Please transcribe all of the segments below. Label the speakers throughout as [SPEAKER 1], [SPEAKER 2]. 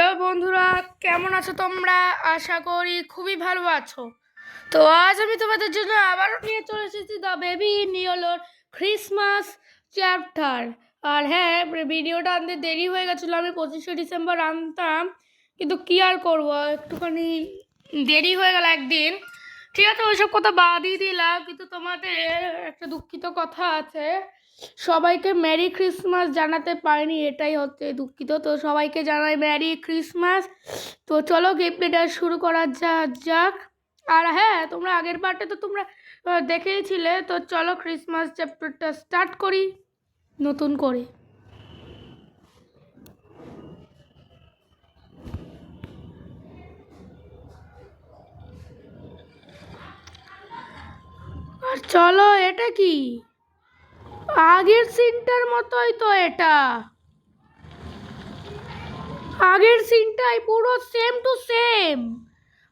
[SPEAKER 1] Hello বন্ধুরা, কেমন আছো তোমরা? আশা করি খুবই ভালো আছো। তো আজ আমি তোমাদের জন্য আবারও নিয়ে চলে এসেছি দ্য বেবি ইন ইয়েলোর ক্রিসমাস চ্যাপ্টার। আর হ্যাঁ, ভিডিওটা আনতে দেরি হয়ে গেছিলো। আমি 25শে ডিসেম্বর আনতাম, কিন্তু কী আর করবো, একটুখানি দেরি হয়ে গেল একদিন। ঠিক আছে, ওইসব কথা বাদই দিলাম, কিন্তু তোমাদের একটা দুঃখিত কথা আছে। সবাইকে মেরি ক্রিসমাস জানাতে পারিনি, এটাই হচ্ছে দুঃখিত। তো সবাইকে জানাই মেরি ক্রিসমাস। তো চলো গেম প্লেটা শুরু করা যাক। আর হ্যাঁ, তোমরা আগের পার্টে তো তোমরা দেখেইছিলে। তো চলো ক্রিসমাস চ্যাপ্টারটা স্টার্ট করি নতুন করে। আর চলো, এটা কি আগের সিনটার মতোই তো, এটা আগের সিনটাই পুরো সেম টু সেম।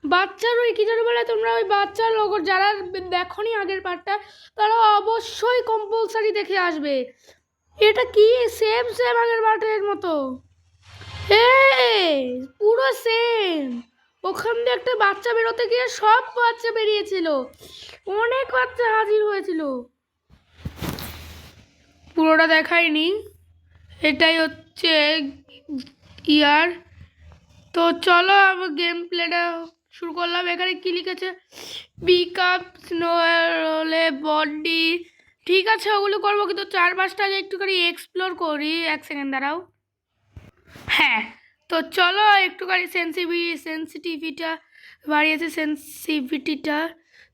[SPEAKER 1] বাচ্চার ওই কি যেন বলে, তোমরা ওই বাচ্চার লোক যারা দেখোনি আগের পার্টটা, তারা অবশ্যই কম্পালসারি দেখে আসবে। এটা কি সেম সেম আগের পার্টের মতো, পুরো সেম। ওখান দিয়ে একটা বাচ্চা বেরোতে গিয়ে সব বাচ্চা বেরিয়েছিল, অনেক বাচ্চা হাজির হয়েছিল। পুরোটা দেখায়নি, এটাই হচ্ছে ইয়ার। তো চলো আবার গেম প্লেটা শুরু করলাম। এখানে কি লিখেছে, পিক আপ স্নোলে বডি। ঠিক আছে, ওগুলো করবো, কিন্তু 4-5টা আগে একটুখানি এক্সপ্লোর করি। এক সেকেন্ড দাঁড়াও। হ্যাঁ, তো চলো একটুখানি সেন্সিটিভিটা বাড়িয়েছে, সেন্সিভিটিটা।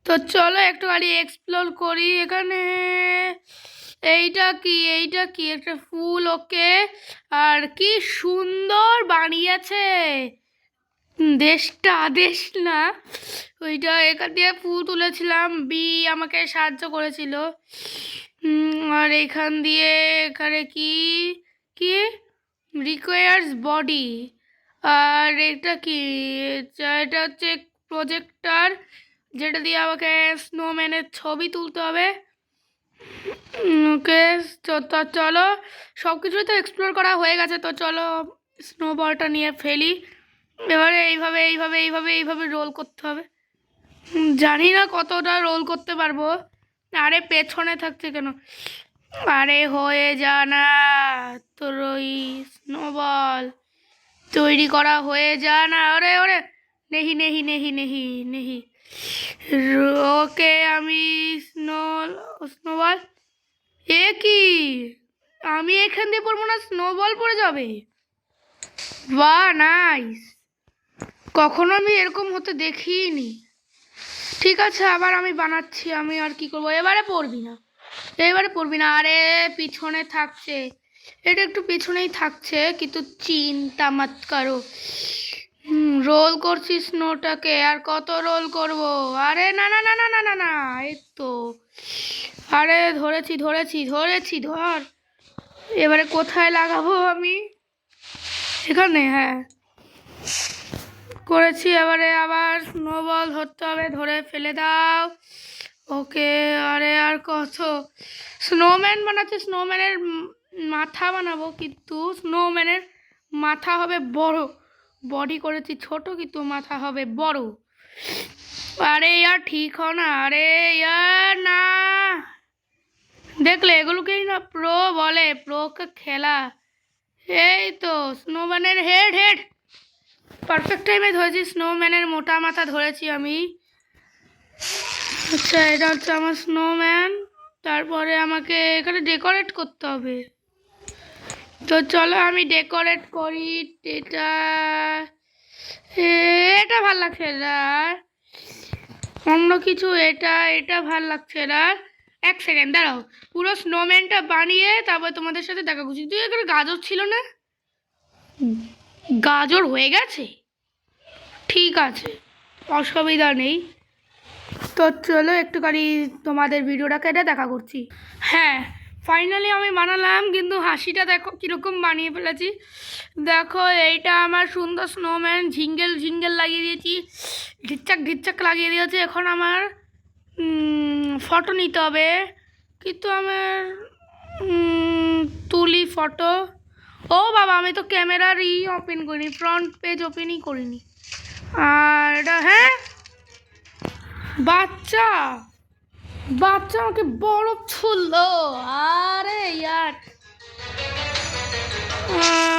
[SPEAKER 1] তো চলো একটুখানি এক্সপ্লোর করি। এখানে এইটা কি একটা ফুল, ওকে। আর কি সুন্দর বানিয়েছে দেশটা, দেশ না ওইটা। এখান দিয়ে ফুল তুলেছিলাম, বি আমাকে সাহায্য করেছিল। আর এখান দিয়ে এখানে কি কি রিকোয়ার্স বডি। আর এটা কি, এটা হচ্ছে প্রজেক্টর, যেটা দিয়ে আমাকে স্নোম্যানের ছবি তুলতে হবে। ওকে, তো চলো সব কিছুই তো এক্সপ্লোর করা হয়ে গেছে। তো চলো স্নোবলটা নিয়ে ফেলি। এবারে এইভাবে এইভাবে এইভাবে এইভাবে রোল করতে হবে। জানি না কতটা রোল করতে পারবো। আরে পেছনে থাকছে কেন? আরে হয়ে যা না, তোর ওই স্নোবল তৈরি করা হয়ে যা না। ওরে ওরে, নেহি নেহি নেহি নেহি নেহি। ওকে, আমি স্নোবল। এ কি, আমি এখান দিয়ে পড়বো না, স্নোবল পড়ে যাবে? বাহ, নাইস। কখনো আমি এরকম হতে দেখিনি। ঠিক আছে, আবার আমি বানাচ্ছি। আমি আর কি করবো, এবারে পড়বি না, এবারে পড়বি না। আরে পিছনে থাকছে, এটা একটু পিছনেই থাকছে, কিন্তু চিন্তা মত করো। রোল করছি স্নোটাকে, আর কত রোল করব? আরে না না না না না না না, এই তো। আরে ধরেছি ধরেছি ধরেছি, ধর। এবারে কোথায় লাগাবো আমি? এখানে, হ্যাঁ করেছি। এবারে আবার স্নোবল ধরতে হবে, ধরে ফেলে দাও। ওকে, আরে আর কত স্নোম্যান বানাচ্ছে। স্নোম্যানের মাথা বানাবো, কিন্তু স্নোম্যানের মাথা হবে বড়। বডি করেছি ছোট, কিন্তু মাথা হবে বড়। আরে ইয়ার ঠিক হও না, আরে ইয়ার না। দেখলে, এগুলোকেই না প্রো বলে, প্রোকে খেলা। এই তো স্নোম্যানের হেড হেড পারফেক্ট টাইমে ধরেছি। স্নোম্যানের মোটা মাথা ধরেছি আমি। আচ্ছা, এটা হচ্ছে আমার স্নোম্যান। তারপরে আমাকে এখানে ডেকোরেট করতে হবে। তো চলো আমি ডেকোরেট করি। এটা এটা ভাল লাগছে না, অন্য কিছু। এটা এটা ভাল লাগছে না। এক সেকেন্ড দাঁড়াও, পুরো স্নোম্যানটা বানিয়ে তারপর তোমাদের সাথে দেখা করছি। তুই এখানে গাজর ছিল না? গাজর হয়ে গেছে, ঠিক আছে, অসুবিধা নেই। তো চলো একটুখানি তোমাদের ভিডিওটা কেটে দেখা করছি। হ্যাঁ, ফাইনালি আমি বানালাম, কিন্তু হাসিটা দেখো কীরকম বানিয়ে ফেলেছি। দেখো, এইটা আমার সুন্দর স্নোম্যান, ঝিঙ্গেল ঝিঙ্গেল লাগিয়ে দিয়েছি, ঢিচ্চাক ঢিচ্চাক লাগিয়ে দিয়েছি। এখন আমার ফটো নিতে হবে, কিন্তু আমার তুলি ফটো। ও বাবা, আমি তো ক্যামেরার ওপেন করিনি, ফ্রন্ট পেজ ওপেনই করিনি। আর এটা হ্যাঁ বাচ্চা বাচ্চা আমাকে বরফ ছুড়লো। আরে ইয়ার,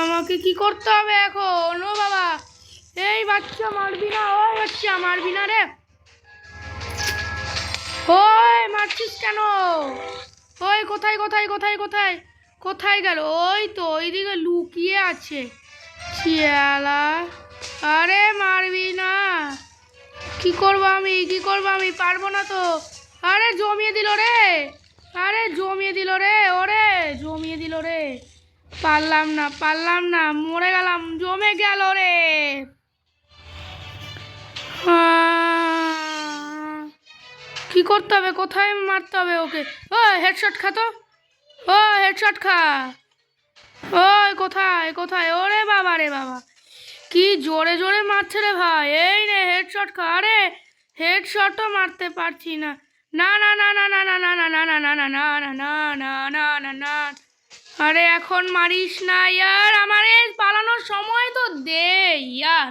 [SPEAKER 1] আমাকে কি করতে হবে এখন? ও বাবা, এই বাচ্চা মারবি না, ওই বাচ্চা মারবি না রে, ওই মারছিস কেন? ওই কোথায় কোথায় কোথায় কোথায় কোথায় গেল? ওই তো ওইদিকে লুকিয়ে আছে চিয়ালা। আরে মারবি না, কি করবো আমি, কি করবো আমি, পারবো না তো। আরে জমিয়ে দিল রে, আরে জমিয়ে দিল রে, ওরে জমিয়ে দিল রে, পারলাম না পারলাম না, মরে গেলাম, জমে গেল রে। কি করতে হবে, কোথায় মারতে হবে ওকে? ও হেডশট খা তো, ও হেডশট খা, ওই কোথায় কোথায়? ওরে বাবা রে বাবা, কি জোরে জোরে মারছে রে ভাই। এই রে হেডশট খা। আরে হেডশটও মারতে পারছি না। না না না না না না না না না না না না না না না না না না। আরে এখন মারিস না ইয়ার, আমার এই পালানোর সময় তো দে ইয়ার।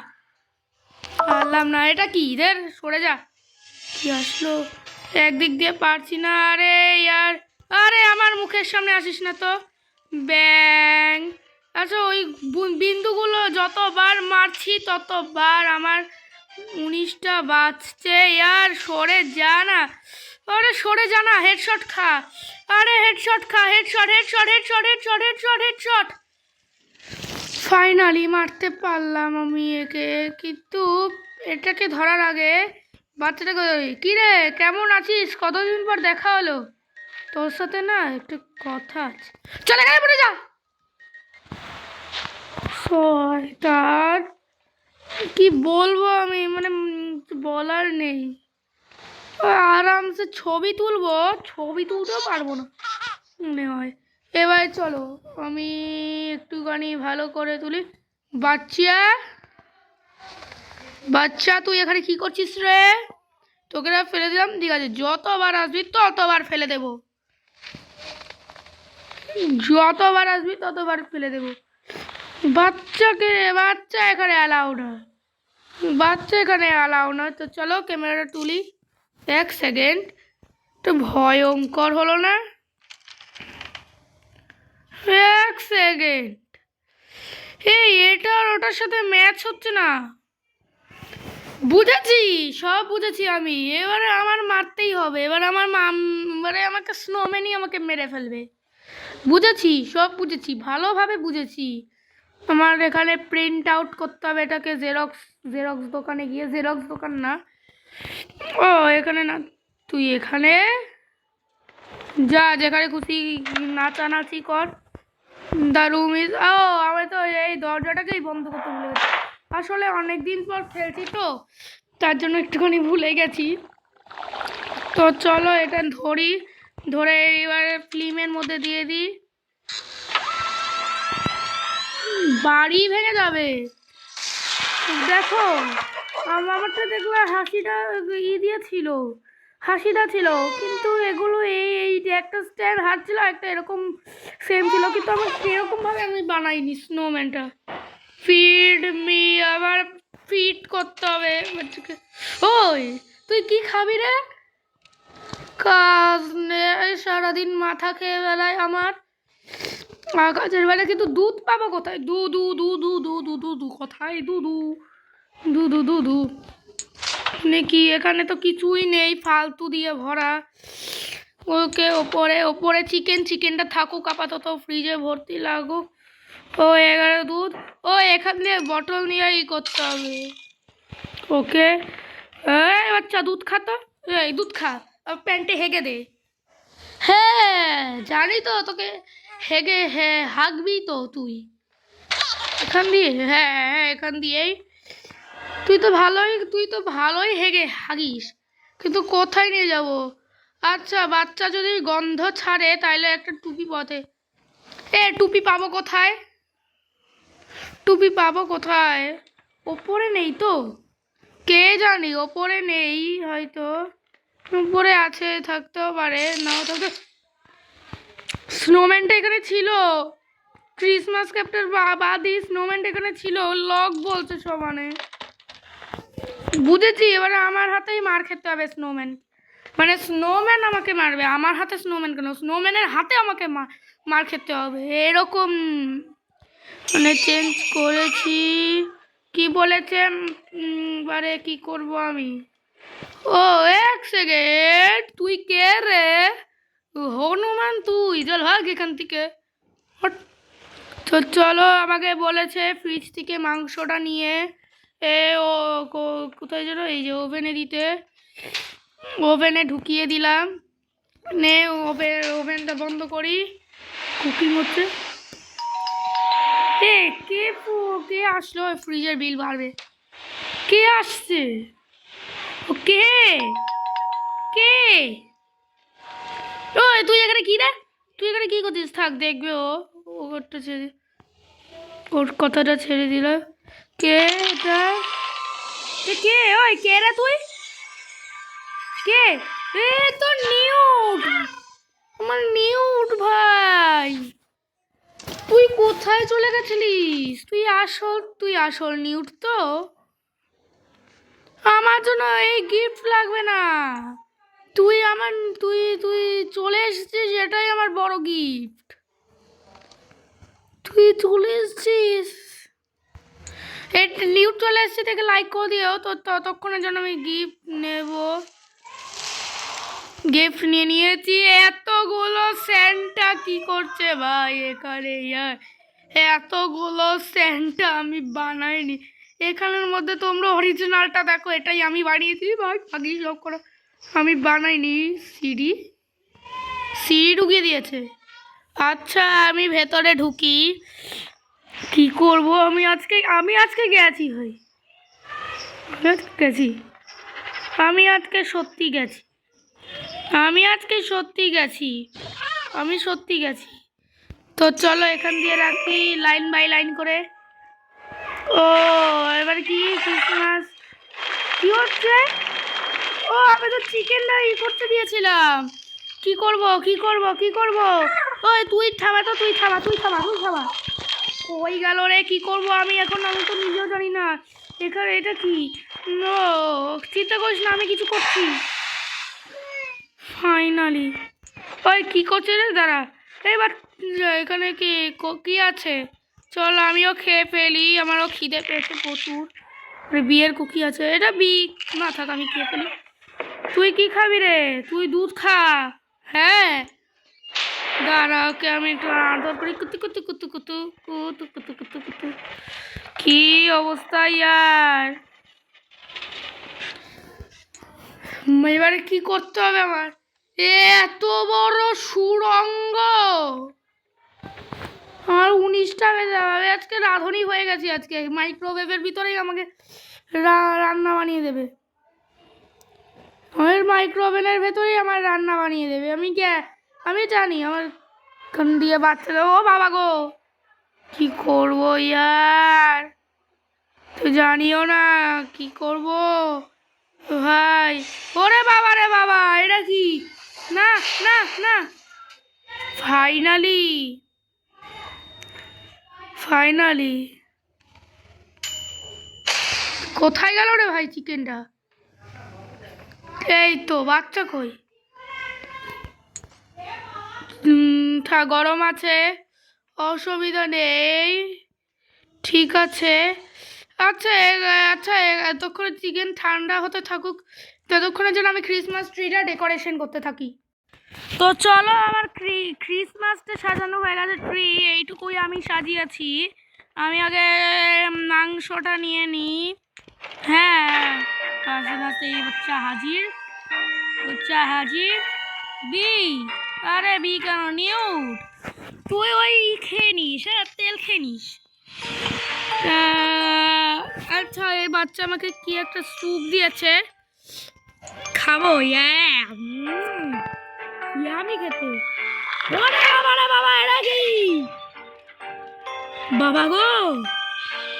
[SPEAKER 1] পারলাম না, এটা কি দের, সরে যা। কি আসলো, একদিক দিয়ে পারছি না। আরে ইয়ার, আরে আমার মুখের সামনে আসিস না তো। ব্যাং। আচ্ছা ওই বিন্দুগুলো যতবার মারছি ততবার আমার 19টা বাজছে ইয়ার, সরে যা না। আরে সরে যা না, হেডশট খা। আরে হেডশট খা, headshot headshot headshot headshot headshot headshot. Finally মারতে পারলাম আমি একে, কিন্তু এটাকে ধরার আগে বাচ্চাটাকে, কি রে কেমন আছিস, কতদিন পর দেখা হলো, তোর সাথে না একটু কথা আছে, চলে গেলে পড়ে যা। শয়তান, কি বলবো আমি, মানে বলার নেই। আরামসে ছবি তুলবো, ছবি তুলতেও পারবো না মনে হয়। এবার চলো আমি একটুখানি ভালো করে তুলি। বাচ্চা বাচ্চা, তুই এখানে কি করছিস রে? তোকে না ফেলে দিলাম, ঠিক আছে, যতবার আসবি ততবার ফেলে দেবো, যতবার আসবি ততবার ফেলে দেবো। বাচ্চাকে, বাচ্চা এখানে অ্যালাউ না, বাচ্চা এখানে অ্যালাউ না। তো চলো ক্যামেরাটা তুলি। 1 সেকেন্ড, তো ভয়ঙ্কর হলো না? 1 সেকেন্ড, এই এটা আর ওটার সাথে ম্যাচ হচ্ছে না। বুঝেছি, সব বুঝেছি আমি, এবারে আমার মারতেই হবে, এবারে আমার এবারে আমাকে স্নোম্যানই আমাকে মেরে ফেলবে। বুঝেছি, সব বুঝেছি, ভালোভাবে বুঝেছি। আমার এখানে প্রিন্ট আউট করতে হবে এটাকে, জেরক্স জেরক্স দোকানে গিয়ে, জেরক্স দোকান না, ও এখানে না, তুই এখানে যা, যেখানে খুশি নাচানাচি কর। দ্য রুম ইজ, ও আমি তো এই দরজাটাকেই বন্ধ করতে ভুলে গেছি। আসলে অনেক দিন পর খেলছি তো, তার জন্য একটুখানি ভুলে গেছি। তো চলো এটা ধরি, ধরে এবার ফিল্মের মধ্যে দিয়ে দিই। বাড়ি ভেঙে যাবে, দেখো আমারটা দেখবে হাসিটা দিয়েছিল, হাসিটা ছিল, কিন্তু এগুলো এই যে একটা স্ট্যান্ড হাত ছিল, একটা এরকম সেম ছিল, কিন্তু আমার সেরকমভাবে আমি বানাইনি স্নোম্যানটা। ফিড মি, আবার ফিট করতে হবে বাচ্চাকে। ওই তুই কি খাবি রে? কাজ নেই, সারাদিন মাথা খেয়ে বেলায় আমার, কাজের বেলা কিন্তু দুধ পাবো কোথায়? দু দু দু দু দু দু দু দু কোথায়? দু দু দু দু দু দু নাকি এখানে তো কিছুই নেই, ফালতু দিয়ে ভরা। ওকে ওপরে ওপরে চিকেন, চিকেনটা থাকুক আপাতত, ফ্রিজে ভর্তি লাগুক। ও 11 দুধ, ও এখান দিয়ে বটল নিয়ে করতে হবে। ওকে এই বাচ্চা দুধ খা তো, এই দুধ খা, প্যান্টে হেগে দে। হ্যাঁ জানি তো তোকে হেগে, হ্যাঁ হাঁকবি তো তুই এখান দিয়ে, হ্যাঁ হ্যাঁ এখান দিয়েই। তুই তো ভালোই হেগে হাগিস, কিন্তু কোথায় নিয়ে যাব? আচ্ছা বাচ্চা যদি গন্ধ ছাড়ে তাহলে একটা টুপি পথে, টুপি পাবো কোথায়? টুপি পাবো কোথায়? ওপরে নেই তো, কে জানি, ওপরে নেই হয়তো, উপরে আছে, থাকতেও পারে নাও থাকতে। স্নোম্যানটা এখানে ছিল, ক্রিসমাস ক্যাপ্টার বাদই স্নোম্যান এখানে ছিল, লক বলছে সমানে। বুঝেছি, এবারে আমার হাতেই মার খেতে হবে স্নোম্যান, মানে স্নোম্যান আমাকে মারবে। আমার হাতে স্নোম্যান কেন, স্নোম্যানের হাতে আমাকে মার খেতে হবে, এরকম মানে চেঞ্জ করেছি। কি বলেছে এবারে কি করব আমি? ও এক সেকেন্ড, তুই কে রে? হনুমান তুই? চল ভাগ এখান থেকে। হট। তো চলো, আমাকে বলেছে ফ্রিজ থেকে মাংসটা নিয়ে ও কোথায় যেন, এই যে ওভেনে দিতে, ওভেনে ঢুকিয়ে দিলাম। নে ওভেনটা বন্ধ করি, কুকিং হচ্ছে। কে আসলো? ফ্রিজের বিল বাড়বে। কে আসছে? ও কে কে ওই তুই এখানে কি রে? তুই এখানে কি করছিস? থাক, দেখবে ওটা ছেড়ে, ওর কথাটা ছেড়ে দিল। কে এটা? কে? ওই কে রে তুই? কে? এ তো নিউট, আমার নিউট ভাই। তুই কোথায় চলে গেছিলিস? তুই আসল নিউট তো? আমার জন্য এই গিফট লাগবে না। তুই আমার তুই তুই চলে এসেছিস, এটাই আমার বড় গিফট। তুই চলে এসেছিস, নিউট চলে এসেছে থেকে লাইক করে দিও। তো ততক্ষণের জন্য আমি গিফট নেব। গিফট নিয়ে নিয়েছি। এতগুলো স্যান্টা কি করছে ভাই এখানে? ইয়ার এতগুলো স্যান্টা আমি বানাইনি। এখানের মধ্যে তোমরা অরিজিনালটা দেখো, এটাই আমি বানিয়েছি ভাই, বাকি সব করে আমি বানাইনি। সিডি ঢুকিয়ে দিয়েছে। আচ্ছা, আমি ভেতরে ঢুকি। কি করব আমি আজকে? গেছি ভাই, আমি আজকে সত্যি গেছি। আমি সত্যি গেছি। তো চলো এখান দিয়ে রাখি লাইন বাই লাইন করে। ও এবার কি ক্রিসমাস কি হচ্ছে? ও আমি তো চিকেনটা করতে দিয়েছিলাম। কি করব? ওই তুই থামা তো, তুই থামা। ওই গেল রে, কি করব আমি এখন? আমি তো নিজেও জানি না এখানে এটা কি। নো, চিন্তা করিস না, আমি কিছু করছি। ফাইনালি। ওই কি করছে রে? দাঁড়া, এবার এখানে কি আছে? চল আমিও খেয়ে ফেলি, আমারও খিদে পেয়েছে প্রচুর। বিয়ের কুকি আছে, এটা না থাক, আমি খেয়ে ফেলি। তুই কি খাবি রে? তুই দুধ খা। হ্যাঁ দাঁড়া, ওকে আমি একটু আদর করি। কুতু। কি অবস্থা ইয়ার? এবারে কি করতে হবে আমার? এত বড় সুড়ঙ্গ! আমার 19টা বেজে যাবে, আজকে রাঁধুনি হয়ে গেছি। আজকে মাইক্রোওয়েভের ভিতরেই আমাকে রান্না বানিয়ে দেবে। আমার মাইক্রোওভেনের ভেতরেই আমার রান্না বানিয়ে দেবে। আমি জানি আমার কান দিয়ে বাচ্চা দেবো। ও বাবা গো, কি করবো ইয়ার? তো জানিও না কি করব ভাই। ওরে বাবা রে বাবা, এটা কি? না না না, ফাইনালি কোথায় গেল রে ভাই চিকেনটা? এই তো, বাচ্চা কই? গরম আছে, অসুবিধা নেই, ঠিক আছে। আচ্ছা আচ্ছা, এতক্ষণে চিকেন ঠান্ডা হতে থাকুক, ততক্ষণের জন্য আমি ক্রিসমাস ট্রিটা ডেকোরেশন করতে থাকি। তো চলো, আমার ক্রিসমাসটা সাজানো হয়ে গেছে। ট্রি এইটুকুই আমি সাজিয়েছি। আমি আগে মাংসটা নিয়ে নিই। হ্যাঁ, আস্তে এই বাচ্চা হাজির। বি আরে বি কেন নিউট? তুই ওই খেয়ে নিস, হ্যাঁ তেল খেয়ে নিস। আচ্ছা, এই বাচ্চা আমাকে কি একটা স্যুপ দিয়েছে, খাবো। আমি খেতে। বাবা এরা কি? বাবা গো,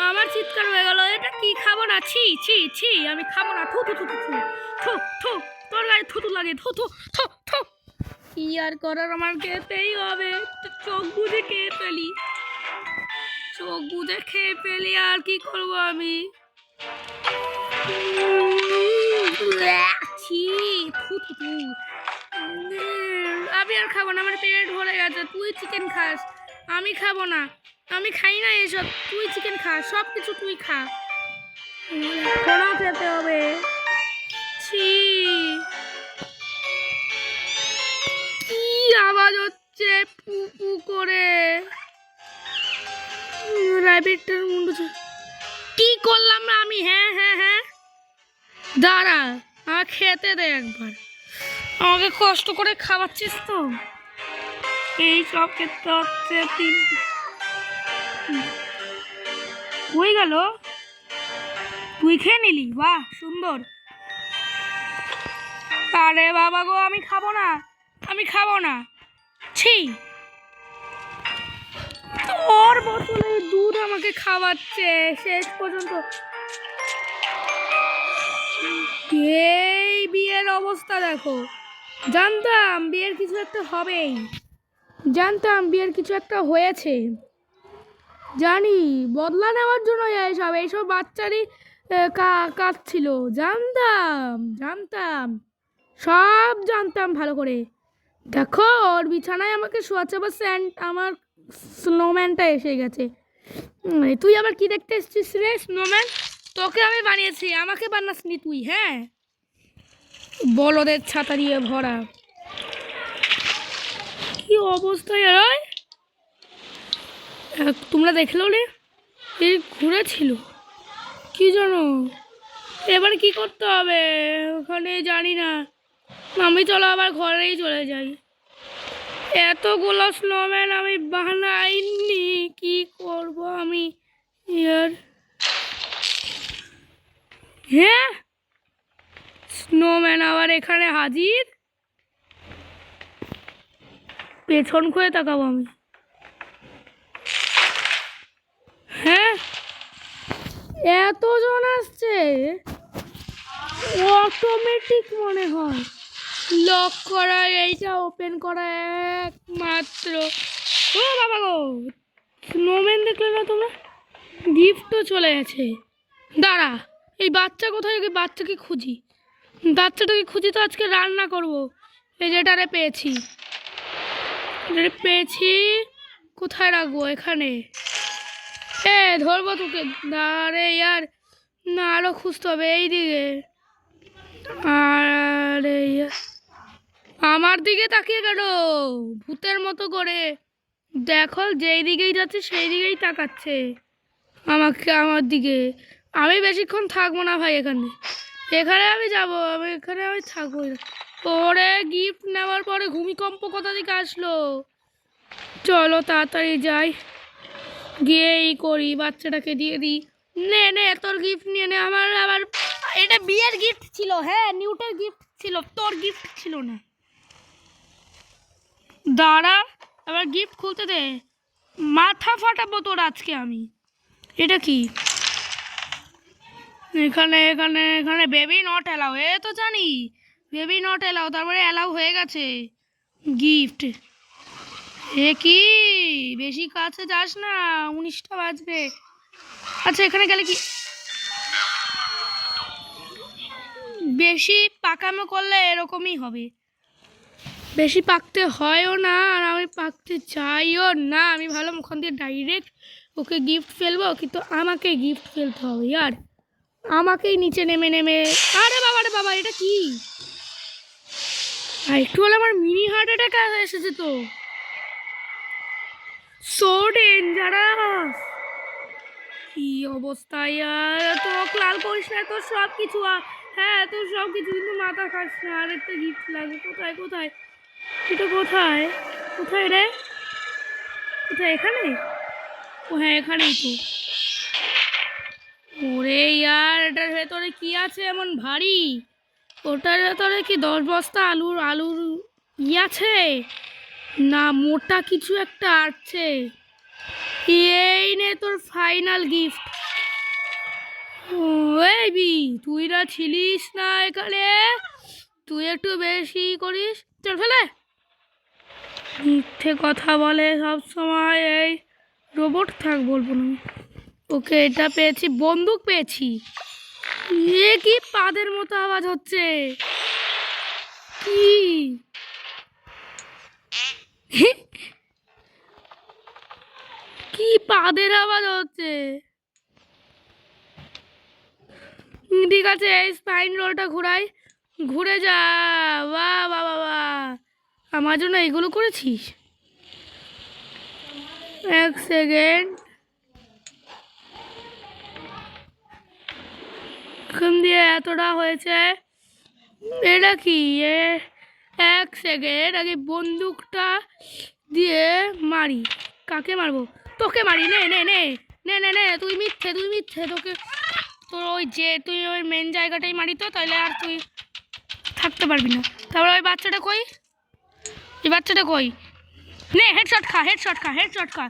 [SPEAKER 1] আমার চিৎকার হয়ে গেল। এটা কি? খাবো না, ছি ছি ছি, আমি খাবো না। থু থু থু থু থু থু থু, তোর গায়ে থুতু লাগে। থু থু থু থু। কি আর করার, আমার খেতেই হবে, চোখ বুঝে খেয়ে ফেলি। চোখ বুঝে খেয়ে ফেলি, আর কি করবো আমি। ছি, থু, থু, থু। আমি আর খাবো না, আমার পেট ভরে গেছে। তুই চিকেন খাস, আমি খাবো না, আমি খাই না এসব। তুই চিকেন খা, সব কিছু তুই খা। এখনও খেতে হবে। ছি, কি আওয়াজ হচ্ছে পু পু করে। র্যাবিটটার মুন্ডু কি করলাম না আমি? হ্যাঁ হ্যাঁ হ্যাঁ, দাঁড়া, আমার খেতে দে একবার। আমাকে কষ্ট করে খাওয়াচ্ছিস তো, এই সব খেতে হচ্ছে। হয়ে গেল, তুই খেয়ে নিলি, বাহ সুন্দর। আরে বাবা গো, আমি খাবো না, আমি খাবো না। ছি, তোর বোতলে দুধ আমাকে খাওয়াচ্ছে শেষ পর্যন্ত। এই বিয়ের অবস্থা দেখো। জানতাম বিয়ের কিছু একটা হবেই, জানতাম বিয়ের কিছু একটা হয়েছে, জানি বদলা নেওয়ার জন্য এইসব বাচ্চারই কাজ ছিল। জানতাম জানতাম, সব জানতাম ভালো করে। দেখো ওর বিছানায় আমাকে শোয়াচ্ছে, আবার আমার স্নোম্যানটা এসে গেছে। তুই আবার কি দেখতে এসছিস রে স্নোম্যান? তোকে আমি বানিয়েছি, আমাকে বানাসনি তুই। হ্যাঁ, বলদের ছাতা দিয়ে ভরা। কি অবস্থা রে, তোমরা দেখলো রে, এই ঘুরেছিল কি জানো। এবার কি করতে হবে ওখানে জানি না, আমি চলো আবার ঘরেই চলে যাই। এতগুলো স্নোম্যান আমি বানাইনি, কি করব আমি ইয়ার। হ্যাঁ, স্নোম্যান আবার এখানে হাজির। পেছন করে তাকাবো আমি। হ্যাঁ, এতজন আসছে, অটোমেটিক মনে হয় লক করা, এইটা ওপেন করা একমাত্র। ও বাবা গো, স্নোম্যান দেখলে না তোমরা? গিফটও চলে গেছে। দাঁড়া, এই বাচ্চা কোথায়? বাচ্চাকে খুঁজি, বাচ্চাটাকে খুঁজি তো আজকে রান্না করব। এই যেটারে পেয়েছি, পেয়েছি, কোথায় রাখবো? এখানে। ধরবো তোকে, আরে ইয়ার না, আরো খুঁজতে হবে এইদিকে। আরে আমার দিকে তাকিয়ে গেল ভূতের মতো করে। দেখো যেই দিকেই যাচ্ছে সেই দিকেই তাকাচ্ছে আমাকে, আমার দিকে। আমি বেশিক্ষণ থাকবো না ভাই এখানে, এখানে আমি যাবো, এখানে আমি থাকবো। পরে গিফট নেওয়ার পরে ভূমিকম্প কোথা থেকে আসলো? চলো তাড়াতাড়ি যাই, গিয়েই করি, বাচ্চাটাকে দিয়ে দিই। নে নে, তোর গিফট নিয়ে নে। আমার আবার এটা বিয়ের গিফট ছিল। হ্যাঁ, নিউটের গিফট ছিল, তোর গিফট ছিল না। দাঁড়া, আবার গিফট খুলতে দে, মাথা ফাটাবো তোর আজকে আমি। এটা কি? এখানে এখানে এখানে বেবি নট অ্যালাউ, এ তো জানি বেবি নট অ্যালাউ, তারপরে অ্যালাউ হয়ে গেছে গিফট। এ কি, বেশি কাছে যাস না, 19টা বাজবে। আচ্ছা এখানে গেলে কি, বেশি পাকামো করলে এরকমই হবে। বেশি পাকতে হয়ও না, আর আমি পাকতে চাইও না। আমি ভালো ওখান দিয়ে ডাইরেক্ট ওকে গিফট ফেলবো, কিন্তু আমাকে গিফট ফেলতে হবে আর আমাকেই নিচে নেমে নেমে। আরে বাবা রে বাবা, এটা কি? আর একটু হলে আমার মিনি হার্ট অ্যাটাক এসেছে তো। সো ডেঞ্জারাস, কি অবস্থা ইয়ার। তো লাল করিস না তোর সব কিছু। হ্যাঁ তোর সব কিছু, কিন্তু মাথা খাস না। আর একটা গিফট লাগে, কোথায় কোথায় এটা, কোথায় কোথায় রে, কোথায়? এখানে? ও হ্যাঁ, এখানেই তো। ওরে ইয়ার, এটার ভেতরে কি আছে এমন ভারী? ওটার ভেতরে কি 10 বস্তা আলুর আলুর আছে না, মোটা কিছু একটা আছে। এই নে তোর ফাইনাল গিফট। বি তুই না ছিলিস না এখানে, তুই একটু বেশি করিস। চল ফেলে, মিথ্যে কথা বলে সব সময়। এই রোবট থাক বলবো না। ওকে, এটা পেয়েছি, বন্দুক পেয়েছি। এ কি পাদের মতো আওয়াজ হচ্ছে? কি কি পাদের আওয়াজ হচ্ছে? ঠিক আছে, এই স্পাইন রোলটা ঘুরাই, ঘুরে যা। বাহ বাহ বাহ বাহ, আমার জন্য এইগুলো করেছিস? এক সেকেন্ড, এখান দিয়ে এতটা হয়েছে, এটা কি? এক সেকেন্ড, আগে বন্দুকটা দিয়ে মারি। কাকে মারবো? তোকে মারি। নে নে নে নে নে নে, তুই মিথ্যে, তুই মিথ্যে। তোকে তোর ওই যে তুই ওই মেন জায়গাটাই মারি তো, তাহলে আর তুই থাকতে পারবি না। তারপরে ওই বাচ্চাটা কই? এই বাচ্চাটা কই? নে, হেডশট খা, হেডশট খা, হেডশট খা।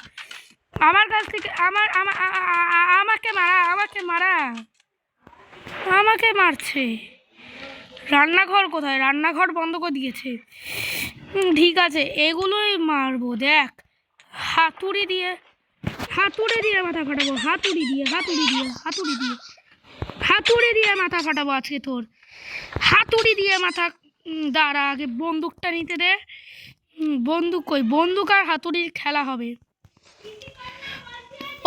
[SPEAKER 1] আমার কাছ থেকে আমাকে মারা, আমাকে মারা, আমাকে মারছে। রান্নাঘর কোথায়? রান্নাঘর বন্ধ করে দিয়েছে। ঠিক আছে, এগুলোই মারবো। দেখ, হাতুড়ি দিয়ে, হাতুড়ি দিয়ে মাথা ফাটাবো, হাতুড়ি দিয়ে, হাতুড়ি দিয়ে, হাতুড়ি দিয়ে, হাতুড়ি দিয়ে মাথা ফাটাবো আজকে তোর। হাতুড়ি দিয়ে মাথা। দাঁড়া, আগে বন্দুকটা নিতে দে। বন্দুক কই? বন্দুক আর হাতুড়ির খেলা হবে।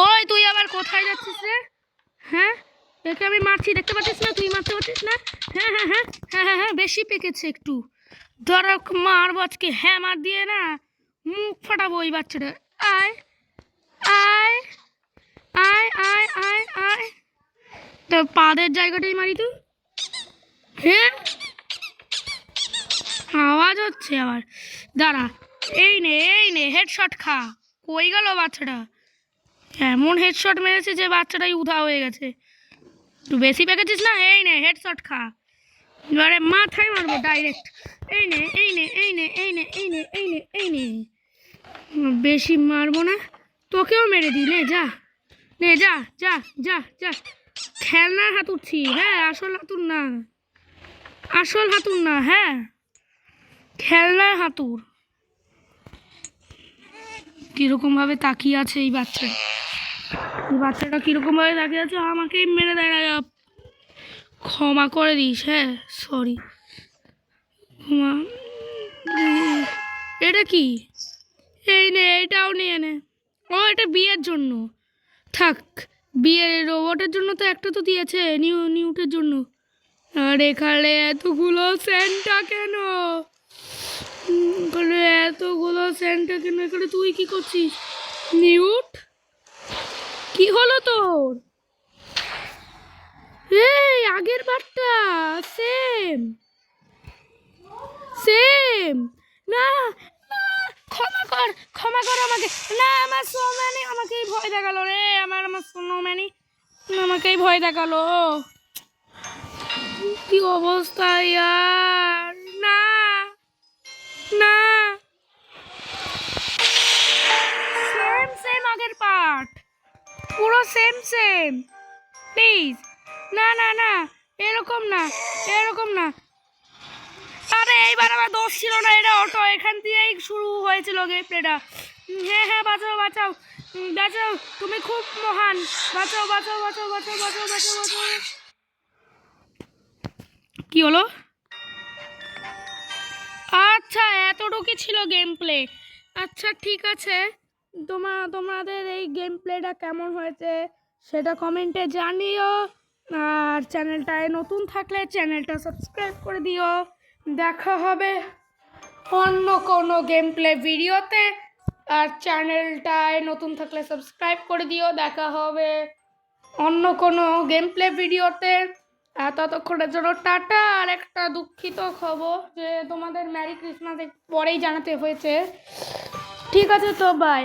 [SPEAKER 1] ওই তুই আবার কোথায় যাচ্ছিস রে? হ্যাঁ, একে আমি মারছি, দেখতে পাচ্ছিস না? তুই মারতে পারছিস না? হ্যাঁ হ্যাঁ হ্যাঁ হ্যাঁ হ্যাঁ হ্যাঁ, বেশি পেকেছে একটু। ধরক মারবো আজকে, হ্যাঁ মার দিয়ে না, মুখ ফাটাবো ওই বাচ্চাটা। আয় আয় আয় আয় আয় আয়, তো পাদের জায়গাটাই মারি তো। হ্যাঁ, আওয়াজ হচ্ছে আবার। দাঁড়া, এই নে, এই নে, হেডশট খা। কই গেল বাচ্চাটা? এমন হেডশট মেরেছে যে বাচ্চাটাই উধাও হয়ে গেছে। একটু বেশি পেকেছিস না? এই নে, হেডশট খা। এবারে মাথায় মারবো ডাইরেক্ট। এই নে, এই নে, এই নে, এই নে, এই নে, এই নে, এই নে। বেশি মারবো না, তোকেও মেরে দিই। নে যা, নে যা যা যা যা। খেলনার হাতুড়ছি, হ্যাঁ, আসল হাতুড় না, আসল হাতুড় না, হ্যাঁ, খেলনার হাতুড়। কিরকম ভাবে তাকিয়ে আছে এই বাচ্চা, এই বাচ্চাটা কিরকম ভাবে তাকিয়ে আছে, আমাকেই মেরে দেয় না। ক্ষমা করে দিস, হ্যাঁ, সরি। এটা কি? এই নে, এটাও নিয়ে নে। ও, এটা বিয়ের জন্য থাক। বিয়ের রোবটের জন্য তো একটা তো দিয়েছে, নিউটের জন্য। আর এখানে এতগুলো সেন্টা কেন? এখানে এতগুলো সেন্টা কেন? এখানে তুই কি করছিস নিউট? কি হলো তোর? এই আগের বারটা সেম সেম। না না, ক্ষমা কর, ক্ষমা কর আমাকে। না, আমার সোম্যানি আমাকেই ভয় দেখালো রে, আমার সোম্যানি আমাকেই ভয় দেখালো। কি অবস্থা ইয়ার! না না, সেম সেম আগের পার্ট, পুরো সেম সেম। প্লিজ, না না না, এরকম না, এরকম না। আরে এইবার আমার দোষ ছিল না, এটা অটো, এখান দিয়েই শুরু হয়েছিল গেম প্লেটা। হ্যাঁ হ্যাঁ, বাঁচাও বাঁচাও বাঁচাও, তুমি খুব মহান, বাঁচাও বাঁচাও বাঁচাও বাঁচাও বাঁচাও বাঁচাও বাঁচাও। কি হলো? আচ্ছা, এতটুকুই ছিল গেম প্লে। আচ্ছা ঠিক আছে, তোমাদের এই গেম প্লেটা কেমন হয়েছে সেটা কমেন্টে জানিও। আর চ্যানেলটায় নতুন থাকলে চ্যানেলটা সাবস্ক্রাইব করে দিও। দেখা হবে অন্য কোনো গেম প্লে ভিডিওতে। আর চ্যানেলটায় নতুন থাকলে সাবস্ক্রাইব করে দিও। দেখা হবে অন্য কোনো গেম প্লে ভিডিওতে। আর ততক্ষণের জন্য টাটা। আর একটা দুঃখিত খবর যে তোমাদের ম্যারি ক্রিসমাস পরেই জানাতে হয়েছে। ঠিক আছে, তো বাই।